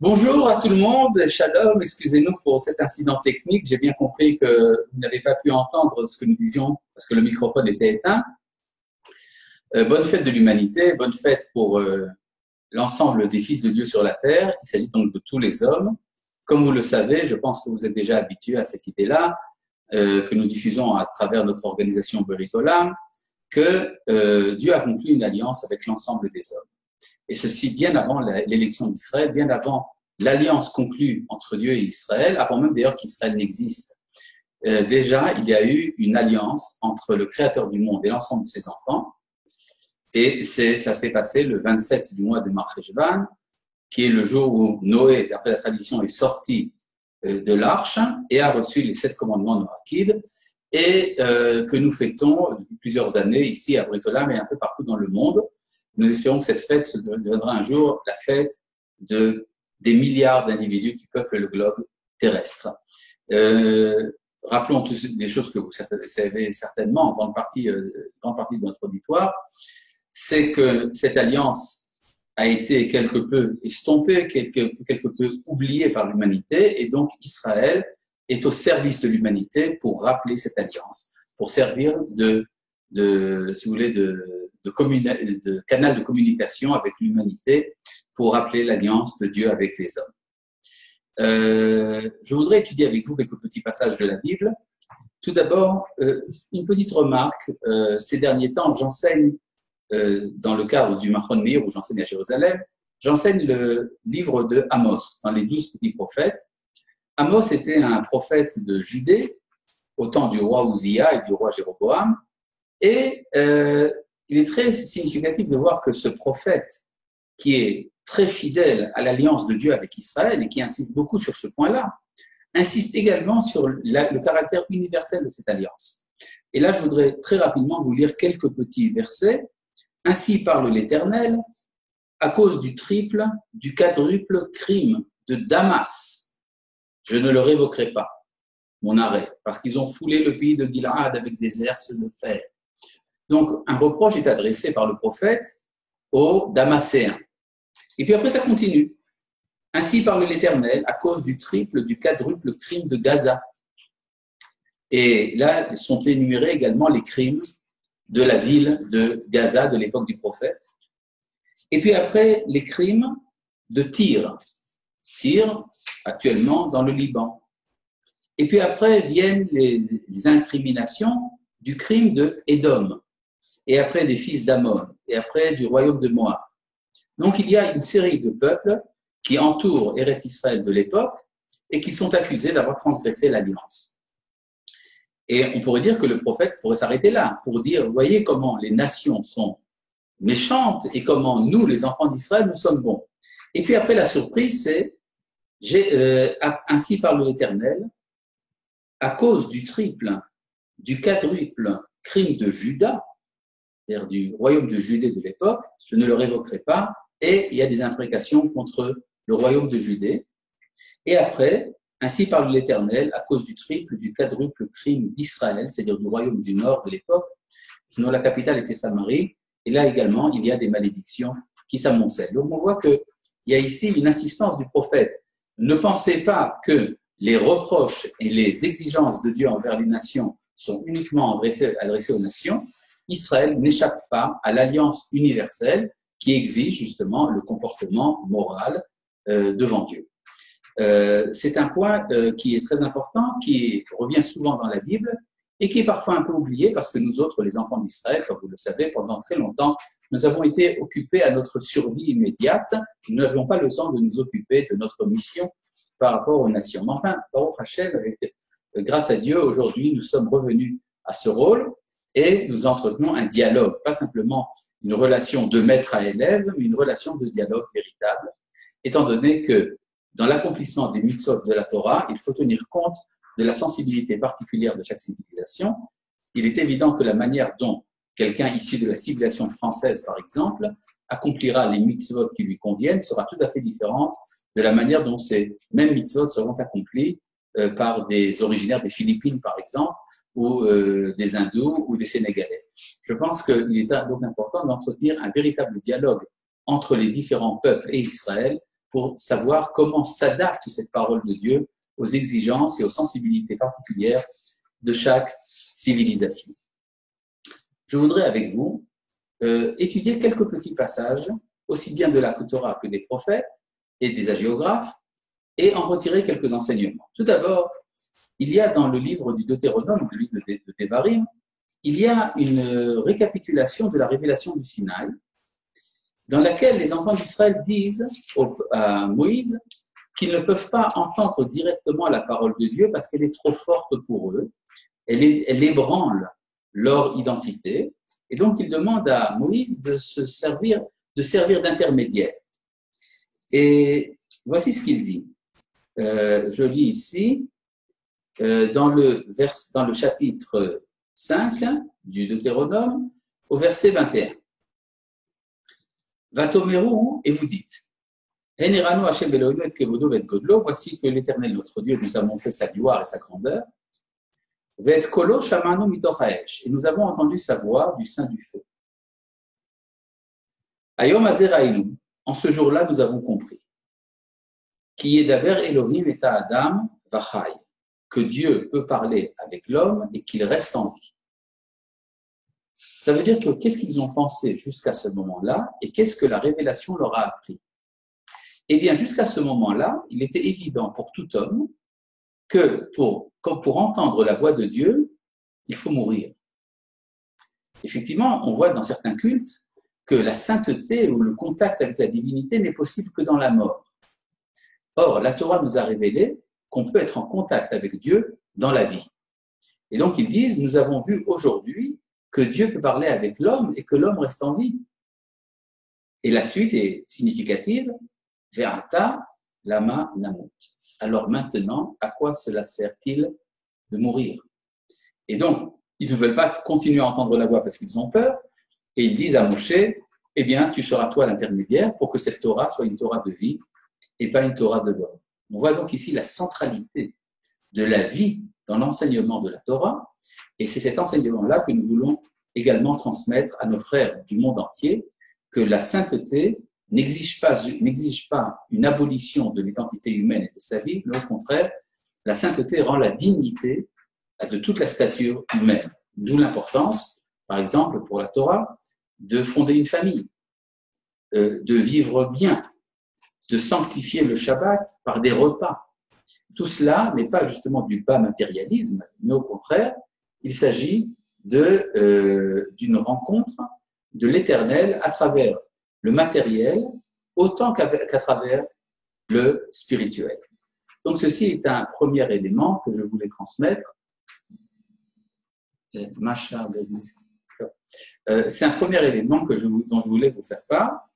Bonjour à tout le monde, Shalom, excusez-nous pour cet incident technique. J'ai bien compris que vous n'avez pas pu entendre ce que nous disions parce que le microphone était éteint. Bonne fête de l'humanité, bonne fête pour l'ensemble des fils de Dieu sur la terre. Il s'agit donc de tous les hommes. Comme vous le savez, je pense que vous êtes déjà habitués à cette idée-là, que nous diffusons à travers notre organisation Berit Olam, que Dieu a conclu une alliance avec l'ensemble des hommes. Et ceci bien avant l'élection d'Israël, bien avant l'alliance conclue entre Dieu et Israël, avant même d'ailleurs qu'Israël n'existe. Déjà, il y a eu une alliance entre le Créateur du monde et l'ensemble de ses enfants. Et ça s'est passé le 27 du mois de Mar Cheshvan, qui est le jour où Noé, d'après la tradition, est sorti de l'arche et a reçu les 7 commandements noachides, et que nous fêtons depuis plusieurs années ici à Brit Olam et un peu partout dans le monde. Nous espérons que cette fête deviendra un jour la fête des milliards d'individus qui peuplent le globe terrestre. Rappelons tous des choses que vous savez certainement, en grande partie de notre auditoire, c'est que cette alliance a été quelque peu estompée, quelque peu oubliée par l'humanité, et donc Israël est au service de l'humanité pour rappeler cette alliance, pour servir si vous voulez, de canal de communication avec l'humanité pour rappeler l'alliance de Dieu avec les hommes. Je voudrais étudier avec vous quelques petits passages de la Bible. Tout d'abord, une petite remarque. Ces derniers temps, j'enseigne dans le cadre du Machon Meir où j'enseigne à Jérusalem, j'enseigne le livre de Amos, dans les 12 petits prophètes. Amos était un prophète de Judée, au temps du roi Uzziya et du roi Jéroboam. Et il est très significatif de voir que ce prophète, qui est très fidèle à l'alliance de Dieu avec Israël et qui insiste beaucoup sur ce point-là, insiste également sur le caractère universel de cette alliance. Et là, je voudrais très rapidement vous lire quelques petits versets. Ainsi parle l'Éternel, à cause du triple, du quadruple crime de Damas, je ne le révoquerai pas, mon arrêt, parce qu'ils ont foulé le pays de Gil'ad avec des herses de fer. Donc, un reproche est adressé par le prophète aux Damascéens. Et puis après, ça continue. Ainsi parle l'Éternel, à cause du triple, du quadruple crime de Gaza. Et là, sont énumérés également les crimes de la ville de Gaza de l'époque du prophète. Et puis après, les crimes de Tyr. Tyr, actuellement, dans le Liban. Et puis après, viennent les incriminations du crime de Édom. Et après des fils d'Ammon, et après du royaume de Moab. Donc il y a une série de peuples qui entourent Eretz Israël de l'époque et qui sont accusés d'avoir transgressé l'alliance. Et on pourrait dire que le prophète pourrait s'arrêter là, pour dire, vous voyez comment les nations sont méchantes et comment nous, les enfants d'Israël, nous sommes bons. Et puis après, la surprise, c'est, ainsi parle l'Éternel, à cause du triple, du quadruple crime de Juda, c'est-à-dire du royaume de Judée de l'époque, je ne le révoquerai pas, et il y a des imprécations contre le royaume de Judée. Et après, ainsi parle l'Éternel, à cause du triple, du quadruple crime d'Israël, c'est-à-dire du royaume du nord de l'époque, dont la capitale était Samarie, et là également, il y a des malédictions qui s'amoncellent. Donc on voit qu'il y a ici une insistance du prophète. Ne pensez pas que les reproches et les exigences de Dieu envers les nations sont uniquement adressées aux nations. Israël n'échappe pas à l'alliance universelle qui exige justement le comportement moral devant Dieu. C'est un point qui est très important, qui revient souvent dans la Bible et qui est parfois un peu oublié parce que nous autres, les enfants d'Israël, comme vous le savez, pendant très longtemps, nous avons été occupés à notre survie immédiate. Nous n'avions pas le temps de nous occuper de notre mission par rapport aux nations. Mais enfin, Baruch Hashem, grâce à Dieu, aujourd'hui, nous sommes revenus à ce rôle et nous entretenons un dialogue, pas simplement une relation de maître à élève, mais une relation de dialogue véritable, étant donné que dans l'accomplissement des mitzvot de la Torah, il faut tenir compte de la sensibilité particulière de chaque civilisation. Il est évident que la manière dont quelqu'un issu de la civilisation française, par exemple, accomplira les mitzvot qui lui conviennent sera tout à fait différente de la manière dont ces mêmes mitzvot seront accomplis par des originaires des Philippines, par exemple, ou des Hindous ou des Sénégalais. Je pense qu'il est donc important d'entretenir un véritable dialogue entre les différents peuples et Israël pour savoir comment s'adapte cette parole de Dieu aux exigences et aux sensibilités particulières de chaque civilisation. Je voudrais avec vous étudier quelques petits passages, aussi bien de la Torah que des prophètes et des hagiographes, et en retirer quelques enseignements. Tout d'abord, il y a dans le livre du Deutéronome, le livre de Devarim, il y a une récapitulation de la révélation du Sinaï, dans laquelle les enfants d'Israël disent à Moïse qu'ils ne peuvent pas entendre directement la parole de Dieu parce qu'elle est trop forte pour eux, elle ébranle leur identité, et donc ils demandent à Moïse de servir d'intermédiaire. Et voici ce qu'il dit. Je lis ici, dans le chapitre 5 du Deutéronome, au verset 21. Vatomeru, et vous dites, voici que l'Éternel notre Dieu nous a montré sa gloire et sa grandeur. Et nous avons entendu sa voix du sein du feu. Ayom azerainu, en ce jour-là, nous avons compris. Qui est d'aver Elohim et Adam vachai, que Dieu peut parler avec l'homme et qu'il reste en vie. Ça veut dire que qu'est-ce qu'ils ont pensé jusqu'à ce moment-là et qu'est-ce que la révélation leur a appris? Eh bien, jusqu'à ce moment-là, il était évident pour tout homme que pour entendre la voix de Dieu, il faut mourir. Effectivement, on voit dans certains cultes que la sainteté ou le contact avec la divinité n'est possible que dans la mort. Or, la Torah nous a révélé qu'on peut être en contact avec Dieu dans la vie. Et donc, ils disent, nous avons vu aujourd'hui que Dieu peut parler avec l'homme et que l'homme reste en vie. Et la suite est significative, Ve'ata lama namut. Alors maintenant, à quoi cela sert-il de mourir? Et donc, ils ne veulent pas continuer à entendre la voix parce qu'ils ont peur, et ils disent à Moshe, eh bien, tu seras toi l'intermédiaire pour que cette Torah soit une Torah de vie et pas une Torah de mort. On voit donc ici la centralité de la vie dans l'enseignement de la Torah, et c'est cet enseignement-là que nous voulons également transmettre à nos frères du monde entier, que la sainteté n'exige pas une abolition de l'identité humaine et de sa vie, mais au contraire, la sainteté rend la dignité de toute la stature humaine. D'où l'importance, par exemple, pour la Torah, de fonder une famille, de vivre bien, de sanctifier le Shabbat par des repas. Tout cela n'est pas justement du bas matérialisme, mais au contraire, il s'agit d'une rencontre de l'Éternel à travers le matériel autant qu'à travers le spirituel. Donc ceci est un premier élément que je voulais transmettre. C'est un premier élément dont je voulais vous faire part.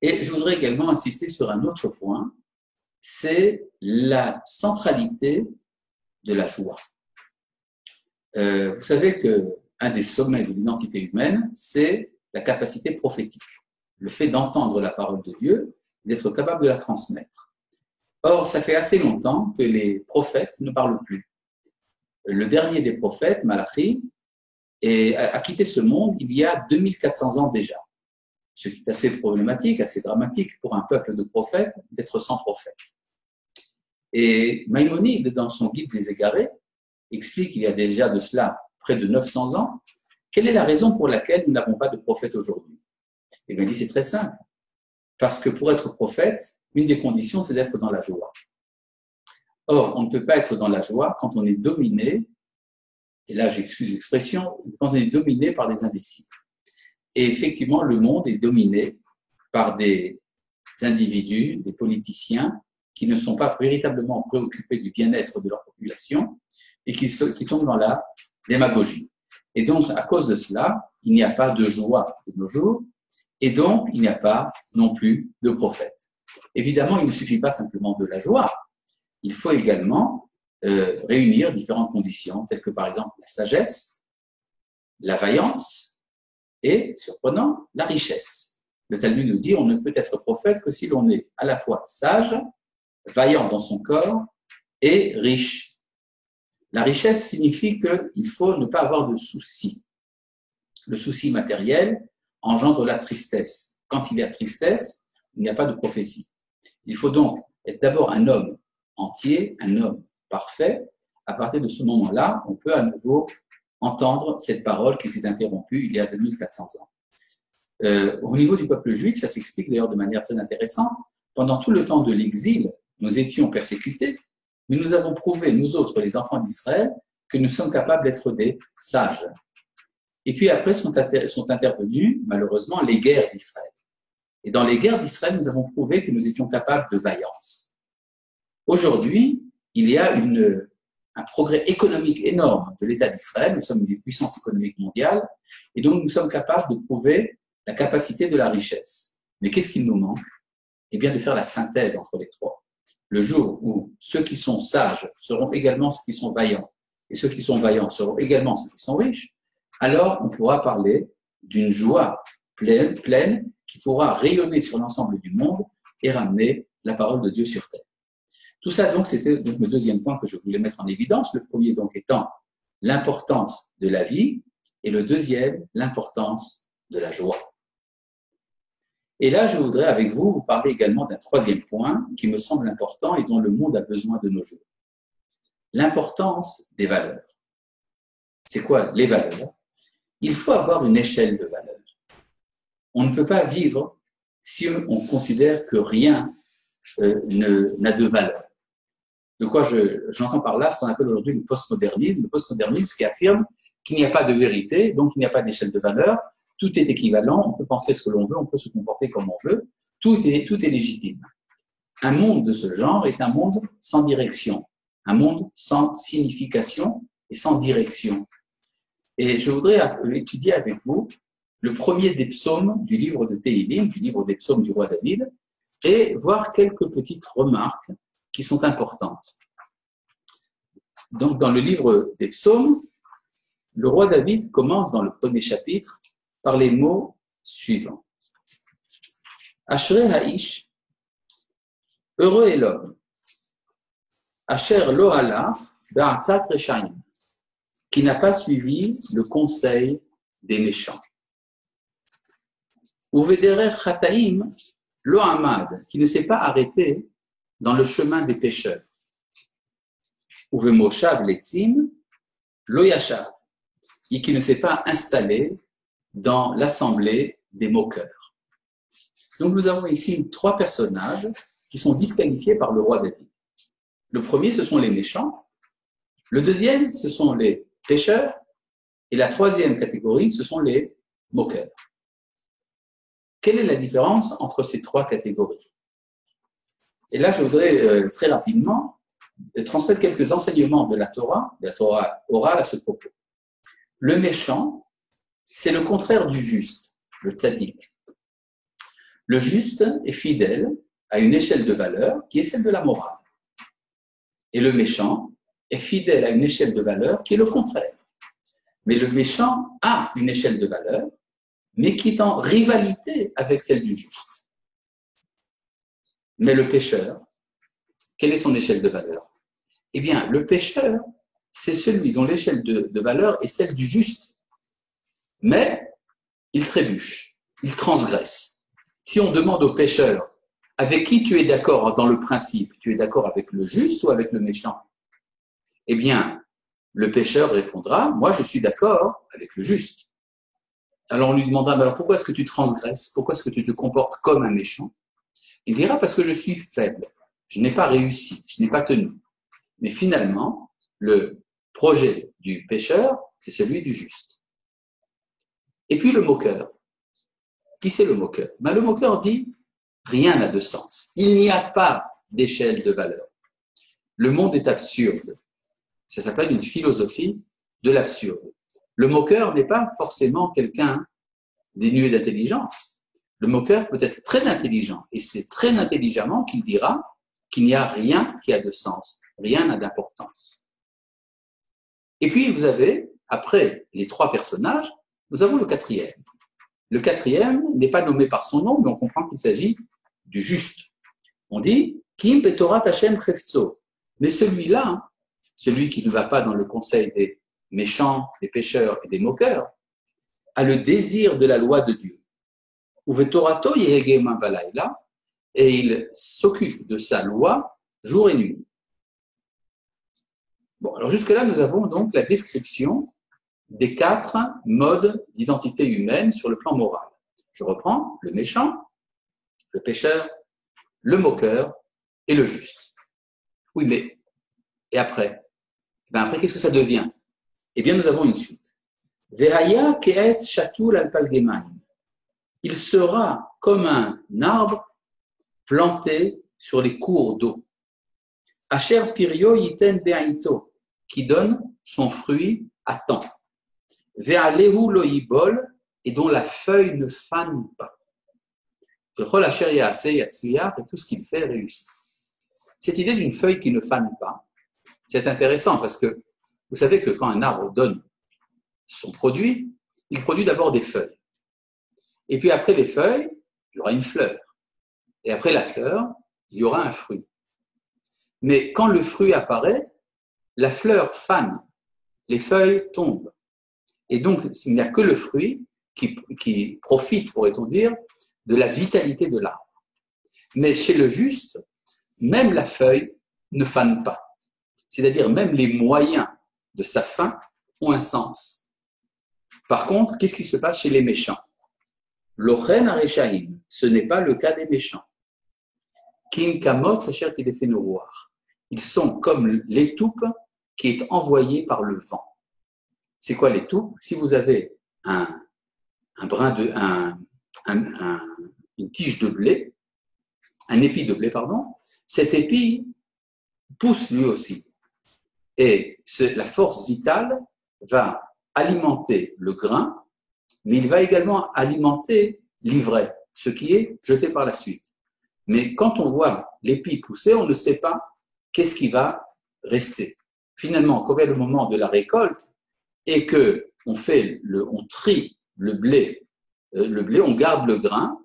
Et je voudrais également insister sur un autre point, c'est la centralité de la joie. Vous savez qu'un des sommets de l'identité humaine, c'est la capacité prophétique, le fait d'entendre la parole de Dieu, d'être capable de la transmettre. Or, ça fait assez longtemps que les prophètes ne parlent plus. Le dernier des prophètes, Malachi, a quitté ce monde il y a 2400 ans déjà. Ce qui est assez problématique, assez dramatique pour un peuple de prophètes d'être sans prophète. Et Maïmonide, dans son guide des égarés, explique qu'il y a déjà de cela près de 900 ans, quelle est la raison pour laquelle nous n'avons pas de prophète aujourd'hui? Et bien, il dit, c'est très simple. Parce que pour être prophète, une des conditions, c'est d'être dans la joie. Or, on ne peut pas être dans la joie quand on est dominé, et là j'excuse l'expression, quand on est dominé par des imbéciles. Et effectivement, le monde est dominé par des individus, des politiciens, qui ne sont pas véritablement préoccupés du bien-être de leur population et qui tombent dans la démagogie. Et donc, à cause de cela, il n'y a pas de joie de nos jours, et donc, il n'y a pas non plus de prophète. Évidemment, il ne suffit pas simplement de la joie. Il faut également réunir différentes conditions, telles que par exemple la sagesse, la vaillance et, surprenant, la richesse. Le Talmud nous dit on ne peut être prophète que si l'on est à la fois sage, vaillant dans son corps et riche. La richesse signifie qu'il faut ne pas avoir de soucis. Le souci matériel engendre la tristesse. Quand il y a tristesse, il n'y a pas de prophétie. Il faut donc être d'abord un homme entier, un homme parfait. À partir de ce moment-là, on peut à nouveau entendre cette parole qui s'est interrompue il y a 2400 ans. Au niveau du peuple juif, ça s'explique d'ailleurs de manière très intéressante. Pendant tout le temps de l'exil, nous étions persécutés, mais nous avons prouvé, nous autres, les enfants d'Israël, que nous sommes capables d'être des sages. Et puis après sont intervenues, malheureusement, les guerres d'Israël. Et dans les guerres d'Israël, nous avons prouvé que nous étions capables de vaillance. Aujourd'hui, il y a un progrès économique énorme de l'État d'Israël. Nous sommes une des puissances économiques mondiales, et donc nous sommes capables de prouver la capacité de la richesse. Mais qu'est-ce qu'il nous manque? Eh bien, de faire la synthèse entre les trois. Le jour où ceux qui sont sages seront également ceux qui sont vaillants, et ceux qui sont vaillants seront également ceux qui sont riches, alors on pourra parler d'une joie pleine qui pourra rayonner sur l'ensemble du monde et ramener la parole de Dieu sur terre. Tout ça, donc, c'était donc le deuxième point que je voulais mettre en évidence. Le premier, donc, étant l'importance de la vie, et le deuxième, l'importance de la joie. Et là, je voudrais avec vous vous parler également d'un troisième point qui me semble important et dont le monde a besoin de nos jours. L'importance des valeurs. C'est quoi les valeurs? Il faut avoir une échelle de valeurs. On ne peut pas vivre si on considère que rien n'a de valeur. De quoi j'entends par là ce qu'on appelle aujourd'hui le postmodernisme qui affirme qu'il n'y a pas de vérité, donc il n'y a pas d'échelle de valeur, tout est équivalent, on peut penser ce que l'on veut, on peut se comporter comme on veut, tout est légitime. Un monde de ce genre est un monde sans direction, un monde sans signification et sans direction. Et je voudrais étudier avec vous le premier des psaumes du livre de Téhilim, du livre des psaumes du roi David, et voir quelques petites remarques qui sont importantes. Donc, dans le livre des psaumes, le roi David commence dans le premier chapitre par les mots suivants. Ashrei ha'ish, heureux est l'homme. Asher lo halach ba'atzat reshaim, qui n'a pas suivi le conseil des méchants. Uvederech chataim lo amad, qui ne s'est pas arrêté dans le chemin des pécheurs. Uvemoshav letzim lo yashav, et qui ne s'est pas installé dans l'assemblée des moqueurs. Donc nous avons ici trois personnages qui sont disqualifiés par le roi David. Le premier, ce sont les méchants. Le deuxième, ce sont les pécheurs. Et la troisième catégorie, ce sont les moqueurs. Quelle est la différence entre ces trois catégories? Et là, je voudrais très rapidement transmettre quelques enseignements de la Torah orale à ce propos. Le méchant, c'est le contraire du juste, le tzaddik. Le juste est fidèle à une échelle de valeur qui est celle de la morale. Et le méchant est fidèle à une échelle de valeur qui est le contraire. Mais le méchant a une échelle de valeur, mais qui est en rivalité avec celle du juste. Mais le pécheur, quelle est son échelle de valeur? Eh bien, le pécheur, c'est celui dont l'échelle de valeur est celle du juste. Mais il trébuche, il transgresse. Si on demande au pécheur, avec qui tu es d'accord dans le principe? Tu es d'accord avec le juste ou avec le méchant? Eh bien, le pécheur répondra, moi je suis d'accord avec le juste. Alors on lui demandera, alors pourquoi est-ce que tu transgresses? Pourquoi est-ce que tu te comportes comme un méchant? Il dira, parce que je suis faible, je n'ai pas réussi, je n'ai pas tenu. Mais finalement, le projet du pécheur, c'est celui du juste. Et puis le moqueur. Qui c'est le moqueur? Le moqueur dit, rien n'a de sens. Il n'y a pas d'échelle de valeur. Le monde est absurde. Ça s'appelle une philosophie de l'absurde. Le moqueur n'est pas forcément quelqu'un dénué d'intelligence. Le moqueur peut être très intelligent, et c'est très intelligemment qu'il dira qu'il n'y a rien qui a de sens, rien n'a d'importance. Et puis vous avez, après les trois personnages, nous avons le quatrième. Le quatrième n'est pas nommé par son nom, mais on comprend qu'il s'agit du juste. On dit « Kim betorat Hashem chefzo ». Mais celui-là, celui qui ne va pas dans le conseil des méchants, des pécheurs et des moqueurs, a le désir de la loi de Dieu. Uvetorato yehegema valayla, et il s'occupe de sa loi jour et nuit. Bon, alors jusque-là, nous avons donc la description des 4 modes d'identité humaine sur le plan moral. Je reprends: le méchant, le pécheur, le moqueur et le juste. Oui, mais et après? Ben après, qu'est-ce que ça devient? Eh bien, nous avons une suite. Vehaya ke'etz shatul al palgemaim. Il sera comme un arbre planté sur les cours d'eau. Asher pirio yiten be'aito, qui donne son fruit à temps. Ve'alehu lo yibol, et dont la feuille ne fane pas. V'chol asher ya'aseh yatzliach, et tout ce qu'il fait réussit. Cette idée d'une feuille qui ne fane pas, c'est intéressant parce que vous savez que quand un arbre donne son produit, il produit d'abord des feuilles. Et puis après les feuilles, il y aura une fleur. Et après la fleur, il y aura un fruit. Mais quand le fruit apparaît, la fleur fane, les feuilles tombent. Et donc, il n'y a que le fruit qui profite, pourrait-on dire, de la vitalité de l'arbre. Mais chez le juste, même la feuille ne fane pas. C'est-à-dire même les moyens de sa fin ont un sens. Par contre, qu'est-ce qui se passe chez les méchants? Lochen areshaim, ce n'est pas le cas des méchants. Kim kamot sachet il est fait noir. Ils sont comme l'étoupe qui est envoyée par le vent. C'est quoi l'étoupe? Si vous avez une tige de blé, un épi de blé, pardon, cet épi pousse lui aussi. Et la force vitale va alimenter le grain, mais il va également alimenter l'ivraie, ce qui est jeté par la suite. Mais quand on voit l'épi pousser, on ne sait pas qu'est-ce qui va rester. Finalement, quand vient le moment de la récolte et que on trie le blé, on garde le grain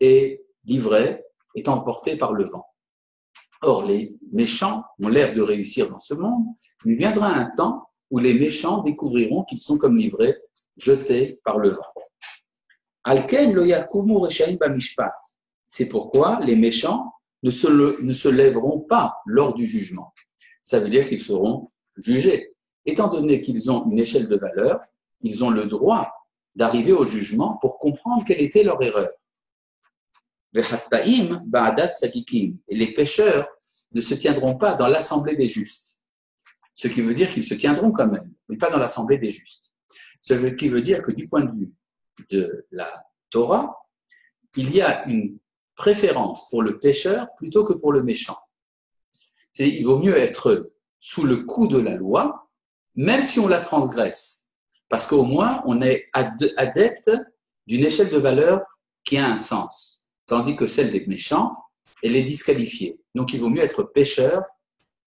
et l'ivraie est emportée par le vent. Or, les méchants ont l'air de réussir dans ce monde, mais viendra un temps où les méchants découvriront qu'ils sont comme l'ivraie jetés par le vent. Alken lo yakumu reshaim bamishpat. C'est pourquoi les méchants ne se lèveront pas lors du jugement. Ça veut dire qu'ils seront jugés. Étant donné qu'ils ont une échelle de valeur, ils ont le droit d'arriver au jugement pour comprendre quelle était leur erreur. Et les pécheurs ne se tiendront pas dans l'assemblée des justes. Ce qui veut dire qu'ils se tiendront quand même, mais pas dans l'assemblée des justes. Ce qui veut dire que du point de vue de la Torah, il y a une préférence pour le pécheur plutôt que pour le méchant. Il vaut mieux être sous le coup de la loi, même si on la transgresse, parce qu'au moins on est adepte d'une échelle de valeur qui a un sens, tandis que celle des méchants, elle est disqualifiée. Donc il vaut mieux être pécheur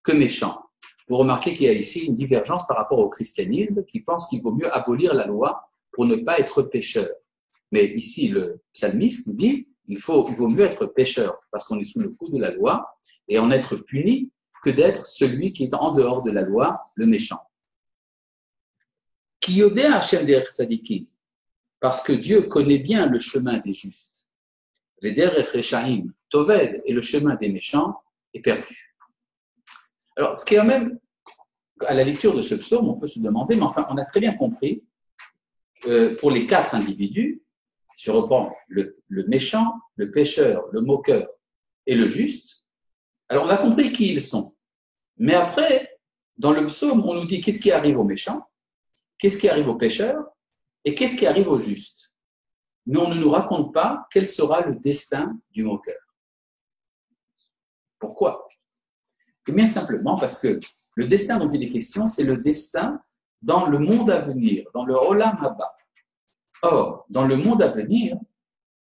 que méchant. Vous remarquez qu'il y a ici une divergence par rapport au christianisme qui pense qu'il vaut mieux abolir la loi pour ne pas être pécheur. Mais ici, le psalmiste nous dit il vaut mieux être pécheur parce qu'on est sous le coup de la loi et en être puni que d'être celui qui est en dehors de la loi, le méchant. Ki yodeh Hashem derech tzadikim, parce que Dieu connaît bien le chemin des justes. Vederech reshaim toved, et le chemin des méchants est perdu. Alors, ce qui est même, à la lecture de ce psaume, on peut se demander, mais enfin, on a très bien compris, pour les 4 individus, si je reprends le méchant, le pécheur, le moqueur et le juste, alors on a compris qui ils sont. Mais après, dans le psaume, on nous dit qu'est-ce qui arrive aux méchants, qu'est-ce qui arrive aux pécheurs et qu'est-ce qui arrive aux justes. Mais on ne nous raconte pas quel sera le destin du moqueur. Pourquoi? Eh bien simplement parce que le destin dont il est question, c'est le destin dans le monde à venir, dans le Olam Haba. Or, dans le monde à venir,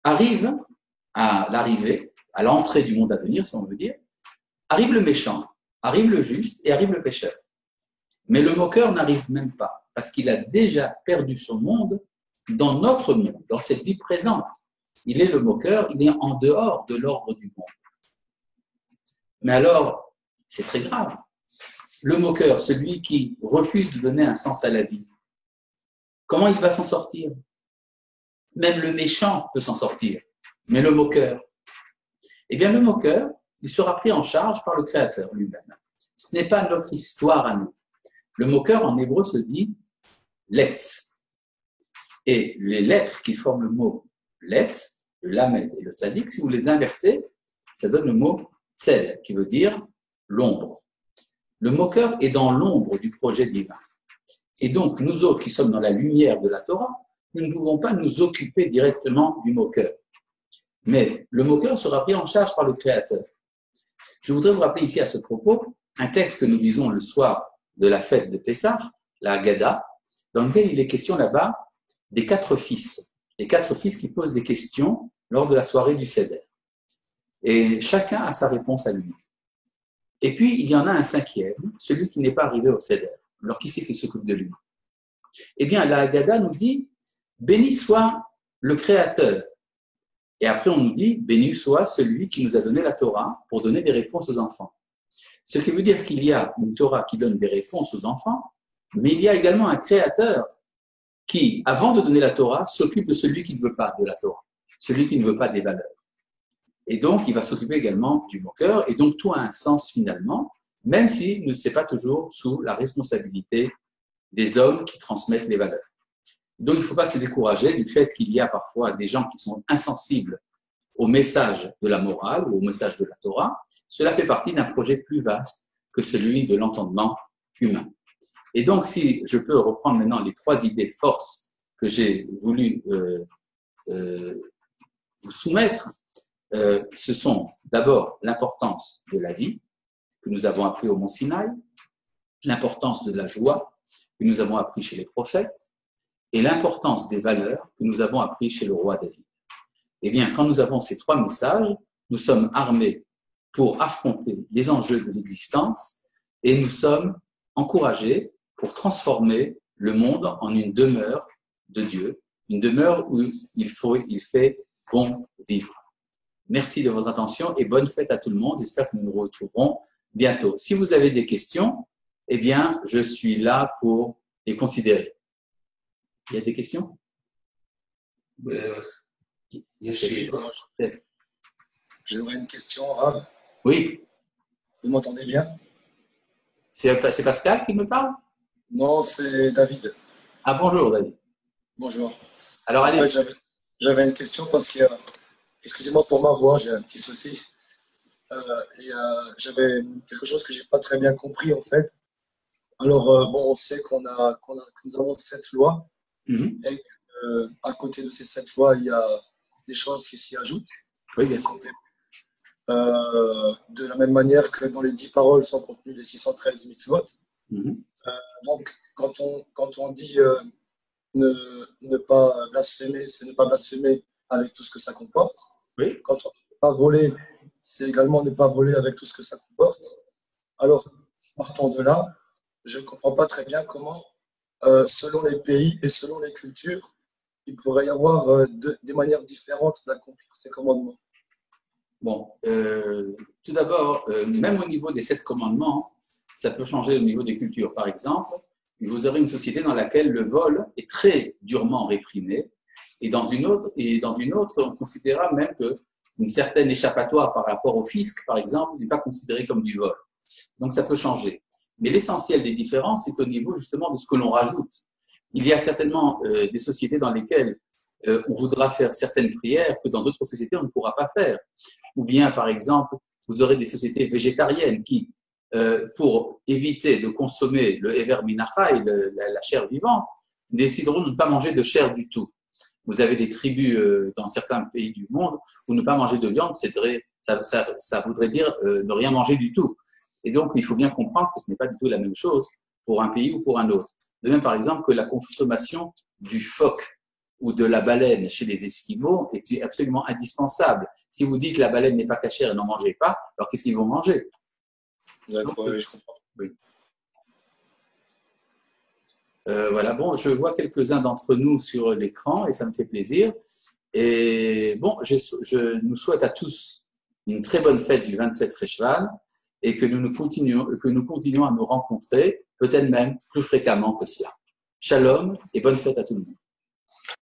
arrive à l'arrivée, à l'entrée du monde à venir, si on veut dire, arrive le méchant, arrive le juste et arrive le pécheur. Mais le moqueur n'arrive même pas, parce qu'il a déjà perdu son monde dans notre monde, dans cette vie présente. Il est le moqueur, il est en dehors de l'ordre du monde. Mais alors, c'est très grave. Le moqueur, celui qui refuse de donner un sens à la vie, comment il va s'en sortir? Même le méchant peut s'en sortir, mais le moqueur. Eh bien, le moqueur, il sera pris en charge par le Créateur lui-même. Ce n'est pas notre histoire à nous. Le moqueur, en hébreu, se dit « letz ». Et les lettres qui forment le mot « letz », le lamed et le tzadik, si vous les inversez, ça donne le mot « tzel », qui veut dire « l'ombre ». Le moqueur est dans l'ombre du projet divin. Et donc, nous autres qui sommes dans la lumière de la Torah, nous ne pouvons pas nous occuper directement du moqueur. Mais le moqueur sera pris en charge par le Créateur. Je voudrais vous rappeler ici à ce propos un texte que nous lisons le soir de la fête de Pessah, la Haggadah, dans lequel il est question là-bas des 4 fils. Les 4 fils qui posent des questions lors de la soirée du Seder. Et chacun a sa réponse à lui. Et puis, il y en a un 5e, celui qui n'est pas arrivé au Seder. Alors, qui c'est qui s'occupe de lui? Eh bien, la Haggadah nous dit « Béni soit le Créateur ». Et après, on nous dit « Béni soit celui qui nous a donné la Torah pour donner des réponses aux enfants ». Ce qui veut dire qu'il y a une Torah qui donne des réponses aux enfants, mais il y a également un Créateur qui, avant de donner la Torah, s'occupe de celui qui ne veut pas de la Torah, celui qui ne veut pas des valeurs. Et donc, il va s'occuper également du moqueur, et donc tout a un sens finalement, même s'il ne c'est pas toujours sous la responsabilité des hommes qui transmettent les valeurs. Donc, il ne faut pas se décourager du fait qu'il y a parfois des gens qui sont insensibles au message de la morale ou au message de la Torah. Cela fait partie d'un projet plus vaste que celui de l'entendement humain. Et donc, si je peux reprendre maintenant les 3 idées forces que j'ai voulu vous soumettre, ce sont d'abord l'importance de la vie, que nous avons appris au Mont Sinaï, l'importance de la joie, que nous avons appris chez les prophètes, et l'importance des valeurs que nous avons appris chez le roi David. Eh bien, quand nous avons ces 3 messages, nous sommes armés pour affronter les enjeux de l'existence et nous sommes encouragés pour transformer le monde en une demeure de Dieu, une demeure où il fait bon vivre. Merci de votre attention et bonne fête à tout le monde. J'espère que nous nous retrouverons bientôt. Si vous avez des questions, eh bien, je suis là pour les considérer. Il y a des questions? J'aurais une question, Rav. Oui. Vous m'entendez bien? C'est Pascal qui me parle? Non, c'est David. Ah, bonjour David. Bonjour. Alors, allez. En fait, j'avais une question parce que, excusez-moi pour ma voix, j'ai un petit souci. J'avais quelque chose que j'ai pas très bien compris en fait. Alors, bon, on sait que nous avons 7 lois et à côté de ces 7 lois, il y a des choses qui s'y ajoutent. Oui, bien sûr. De la même manière que dans les 10 paroles sont contenues les 613 mitzvot. Donc, quand on dit ne pas blasphémer, c'est ne pas blasphémer avec tout ce que ça comporte. Oui. Quand on ne peut pas voler, c'est également ne pas voler avec tout ce que ça comporte. Alors, partant de là, je ne comprends pas très bien comment, selon les pays et selon les cultures, il pourrait y avoir des manières différentes d'accomplir ces commandements. Bon, tout d'abord, même au niveau des 7 commandements, ça peut changer au niveau des cultures. Par exemple, vous aurez une société dans laquelle le vol est très durement réprimé, et dans une autre, on considérera même qu'une certaine échappatoire par rapport au fisc, par exemple, n'est pas considérée comme du vol. Donc, ça peut changer. Mais l'essentiel des différences, c'est au niveau justement de ce que l'on rajoute. Il y a certainement des sociétés dans lesquelles on voudra faire certaines prières que dans d'autres sociétés, on ne pourra pas faire. Ou bien, par exemple, vous aurez des sociétés végétariennes qui, pour éviter de consommer le Hever Minachai, la chair vivante, décideront de ne pas manger de chair du tout. Vous avez des tribus dans certains pays du monde où ne pas manger de viande, ça voudrait dire ne rien manger du tout. Et donc, il faut bien comprendre que ce n'est pas du tout la même chose pour un pays ou pour un autre. De même, par exemple, que la consommation du phoque ou de la baleine chez les Esquimaux est absolument indispensable. Si vous dites que la baleine n'est pas cachère et n'en mangez pas, alors qu'est-ce qu'ils vont manger? D'accord, oui, je comprends. Oui. Voilà, bon, je vois quelques-uns d'entre nous sur l'écran et ça me fait plaisir. Et bon, je nous souhaite à tous une très bonne fête du 27 Réchval et que nous continuons à nous rencontrer, peut-être même plus fréquemment que cela. Shalom et bonne fête à tout le monde.